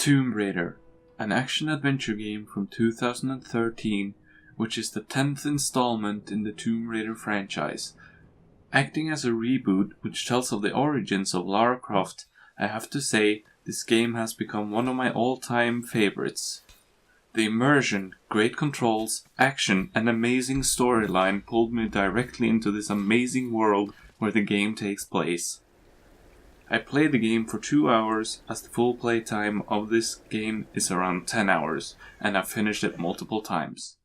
Tomb Raider, an action-adventure game from 2013, which is the 10th installment in the Tomb Raider franchise. Acting as a reboot which tells of the origins of Lara Croft, I have to say this game has become one of my all-time favorites. The immersion, great controls, action, and amazing storyline pulled me directly into this amazing world where the game takes place. I played the game for 2 hours, as the full play time of this game is around 10 hours, and I've finished it multiple times.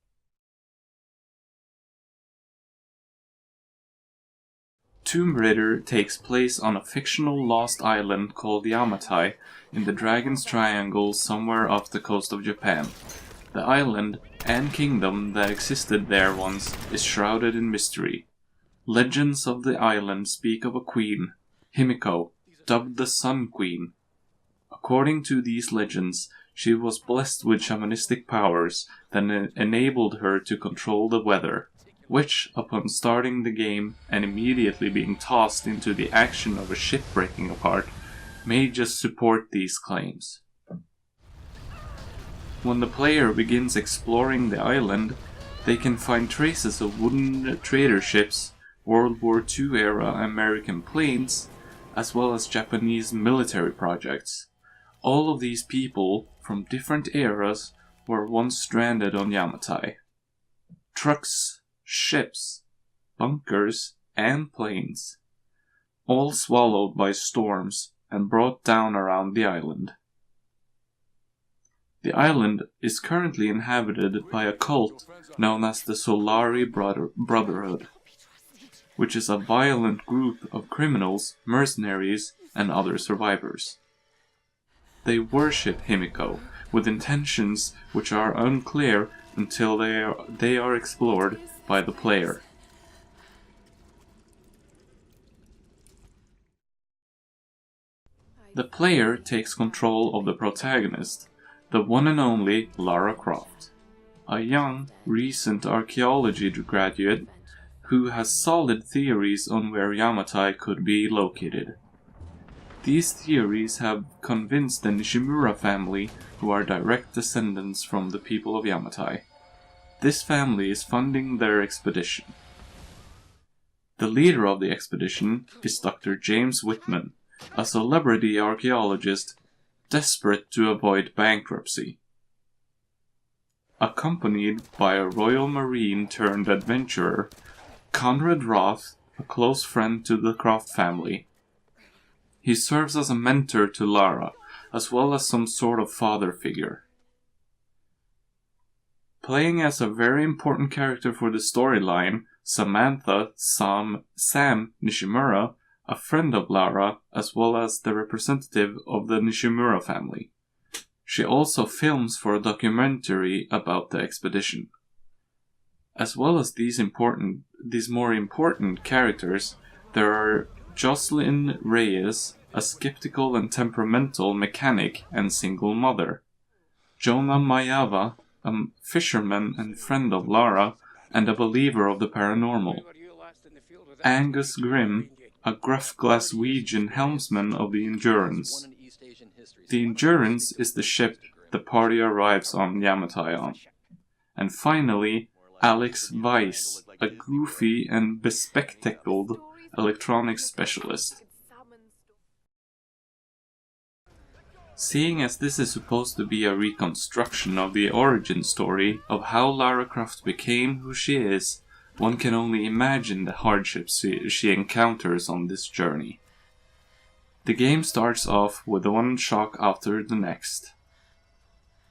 Tomb Raider takes place on a fictional lost island called Yamatai in the Dragon's Triangle somewhere off the coast of Japan. The island, and kingdom that existed there once, is shrouded in mystery. Legends of the island speak of a queen, Himiko, dubbed the Sun Queen. According to these legends, she was blessed with shamanistic powers that enabled her to control the weather, which, upon starting the game and immediately being tossed into the action of a ship breaking apart, may just support these claims. When the player begins exploring the island, they can find traces of wooden trader ships, World War II era American planes, as well as Japanese military projects. All of these people from different eras were once stranded on Yamatai. Trucks, ships, bunkers, and planes, all swallowed by storms and brought down around the island. The island is currently inhabited by a cult known as the Solari Brotherhood, which is a violent group of criminals, mercenaries, and other survivors. They worship Himiko with intentions which are unclear until they are explored by the player. The player takes control of the protagonist, the one and only Lara Croft, a young, recent archaeology graduate who has solid theories on where Yamatai could be located. These theories have convinced the Nishimura family, who are direct descendants from the people of Yamatai. This family is funding their expedition. The leader of the expedition is Dr. James Whitman, a celebrity archaeologist desperate to avoid bankruptcy. Accompanied by a Royal Marine turned adventurer, Conrad Roth, a close friend to the Croft family. He serves as a mentor to Lara, as well as some sort of father figure. Playing as a very important character for the storyline, Samantha Sam Nishimura, a friend of Lara, as well as the representative of the Nishimura family. She also films for a documentary about the expedition. As well as these more important characters, there are Jocelyn Reyes, a skeptical and temperamental mechanic and single mother, Jonah Mayava, a fisherman and friend of Lara, and a believer of the paranormal, Angus Grimm, a gruff Glaswegian helmsman of the Endurance. The Endurance is the ship the party arrives on Yamatai on. And finally, Alex Weiss, a goofy and bespectacled electronics specialist. Seeing as this is supposed to be a reconstruction of the origin story of how Lara Croft became who she is, one can only imagine the hardships she encounters on this journey. The game starts off with one shock after the next.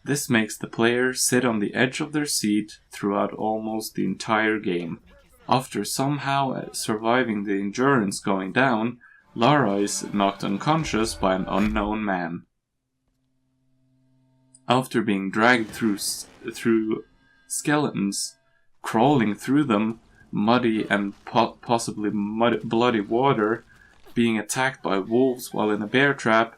This makes the player sit on the edge of their seat throughout almost the entire game. After somehow surviving the Endurance going down, Lara is knocked unconscious by an unknown man. After being dragged through skeletons, crawling through them, muddy and possibly bloody water, being attacked by wolves while in a bear trap,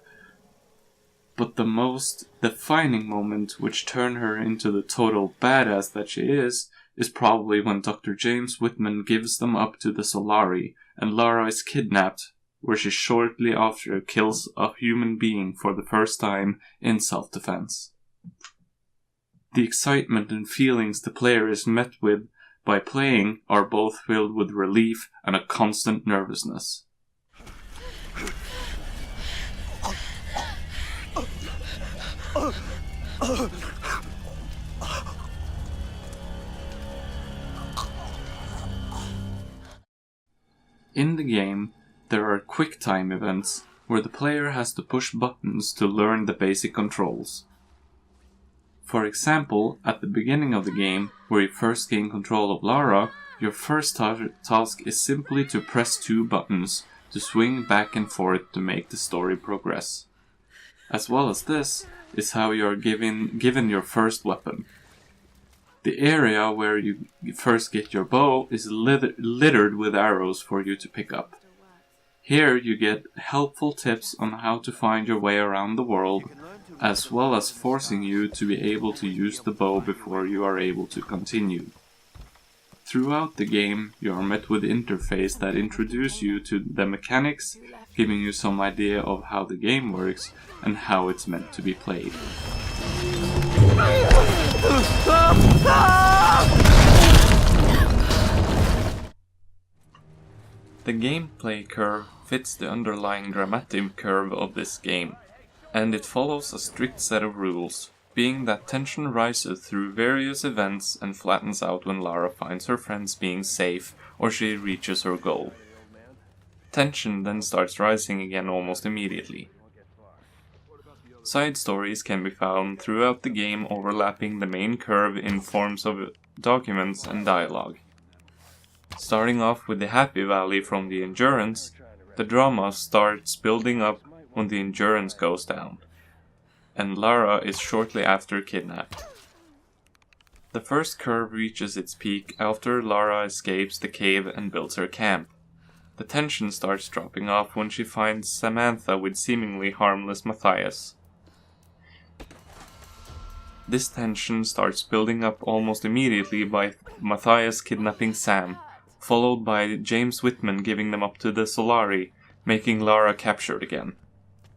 but the most defining moment which turned her into the total badass that she is probably when Dr. James Whitman gives them up to the Solari and Lara is kidnapped where she shortly after kills a human being for the first time in self-defense. The excitement and feelings the player is met with by playing are both filled with relief and a constant nervousness. In the game, there are quick time events where the player has to push buttons to learn the basic controls. For example, at the beginning of the game, where you first gain control of Lara, your first task is simply to press 2 buttons to swing back and forth to make the story progress. As well as this is how you are given your first weapon. The area where you first get your bow is littered with arrows for you to pick up. Here you get helpful tips on how to find your way around the world, as well as forcing you to be able to use the bow before you are able to continue. Throughout the game, you are met with interface that introduce you to the mechanics, giving you some idea of how the game works and how it's meant to be played. The gameplay curve fits the underlying dramatic curve of this game, and it follows a strict set of rules, being that tension rises through various events and flattens out when Lara finds her friends being safe or she reaches her goal. Tension then starts rising again almost immediately. Side stories can be found throughout the game overlapping the main curve in forms of documents and dialogue. Starting off with the Happy Valley from the Endurance, the drama starts building up when the Endurance goes down, and Lara is shortly after kidnapped. The first curve reaches its peak after Lara escapes the cave and builds her camp. The tension starts dropping off when she finds Samantha with seemingly harmless Matthias. This tension starts building up almost immediately by Matthias kidnapping Sam, followed by James Whitman giving them up to the Solari, making Lara captured again.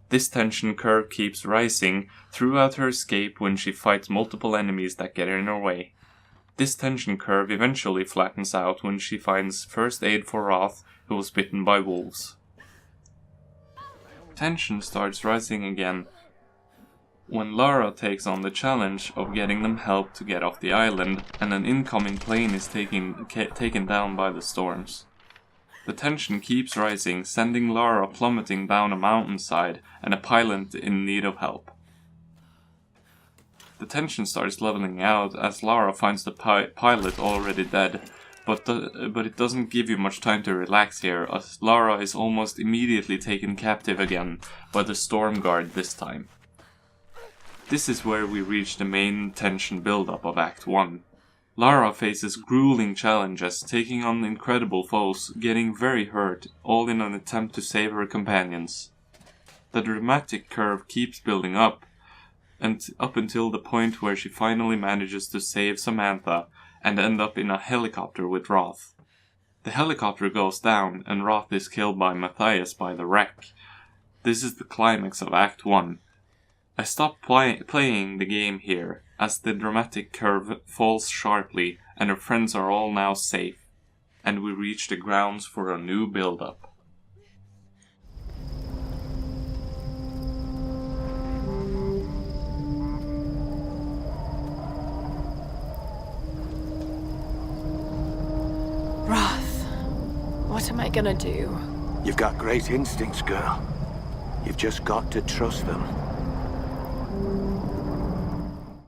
This tension curve keeps rising throughout her escape when she fights multiple enemies that get in her way. This tension curve eventually flattens out when she finds first aid for Roth, who was bitten by wolves. Tension starts rising again when Lara takes on the challenge of getting them help to get off the island, and an incoming plane is taken down by the storms. The tension keeps rising, sending Lara plummeting down a mountainside and a pilot in need of help. The tension starts leveling out as Lara finds the pilot already dead, but it doesn't give you much time to relax here, as Lara is almost immediately taken captive again by the Storm Guard this time. This is where we reach the main tension build-up of Act 1. Lara faces grueling challenges, taking on incredible foes, getting very hurt, all in an attempt to save her companions. The dramatic curve keeps building up, and up until the point where she finally manages to save Samantha and end up in a helicopter with Roth. The helicopter goes down, and Roth is killed by Matthias by the wreck. This is the climax of Act 1. I stopped playing the game here, as the dramatic curve falls sharply and her friends are all now safe, and we reach the grounds for a new build-up. Roth, what am I gonna do? You've got great instincts, girl. You've just got to trust them.